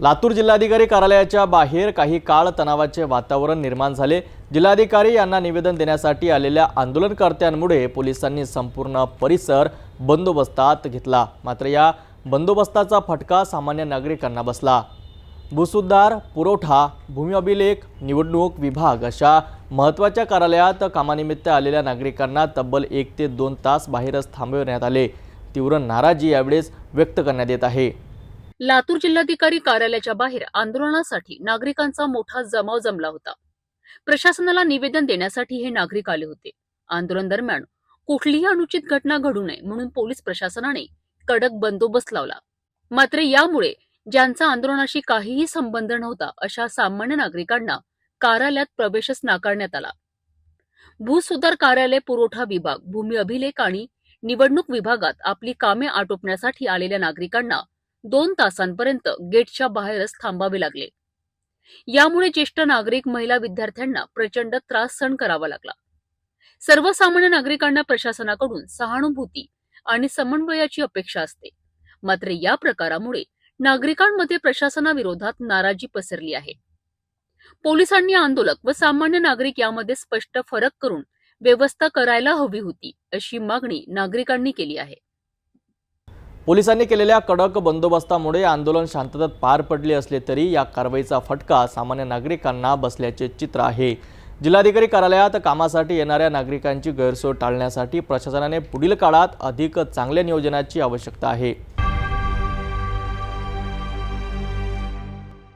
लातूर जिल्हाधिकारी कार्यालयाच्या बाहेर काही काळ तणावाचे वातावरण निर्माण झाले। जिल्हाधिकारी यांना निवेदन देण्यासाठी आलेल्या आंदोलनकर्त्यांमुळे पोलिसांनी संपूर्ण परिसर बंदोबस्तात घेतला। मात्र या बंदोबस्ताचा फटका सामान्य नागरिकांना बसला। भूसुधार, पुरवठा, भूमी अभिलेख, निवडणूक विभाग अशा महत्त्वाच्या कार्यालयात कामानिमित्त आलेल्या नागरिकांना तब्बल 1 ते 2 तास बाहेरच थांबवण्यात आले। तीव्र नाराजी यावेळेस व्यक्त करण्यात येत आहे। लातूर जिल्हाधिकारी कार्यालयाच्या बाहेर आंदोलनासाठी नागरिकांचा मोठा जमाव जमला होता। प्रशासनाला निवेदन देण्यासाठी हे नागरिक आले होते। आंदोलन दरम्यान कुठलीही अनुचित घटना घडू नये म्हणून पोलीस प्रशासनाने कडक बंदोबस्त लावला। मात्र यामुळे ज्यांचा आंदोलनाशी काहीही संबंध नव्हता अशा सामान्य नागरिकांना कार्यालयात प्रवेशच नाकारण्यात आला। भूसुधार कार्यालय, पुरवठा विभाग, भूमी अभिलेख आणि निवडणूक विभागात आपली कामे आटोपण्यासाठी आलेल्या नागरिकांना 2 तासांपर्यंत गेटच्या बाहेरच थांबावे लागले। यामुळे ज्येष्ठ नागरिक, महिला, विद्यार्थ्यांना प्रचंड त्रास सहन करावा लागला। सर्वसामान्य नागरिकांना प्रशासनाकडून सहानुभूती आणि समन्वयाची अपेक्षा असते। मात्र या प्रकारामुळे नागरिकांमध्ये प्रशासनाविरोधात नाराजी पसरली आहे। पोलिसांनी आंदोलक व सामान्य नागरिक यामध्ये स्पष्ट फरक करून व्यवस्था करायला हवी होती, अशी मागणी नागरिकांनी केली आहे। पोलिसांनी केलेल्या कडक बंदोबस्तामुळे आंदोलन शांततेत पार पडले असले तरी या कारवाईचा फटका सामान्य नागरिकांना बसल्याचे चित्र आहे। जिल्हाधिकारी कार्यालयात कामासाठी येणाऱ्या नागरिकांची गैरसोय टाळण्यासाठी प्रशासनाने पुढील काळात अधिक चांगल्या नियोजनाची आवश्यकता आहे।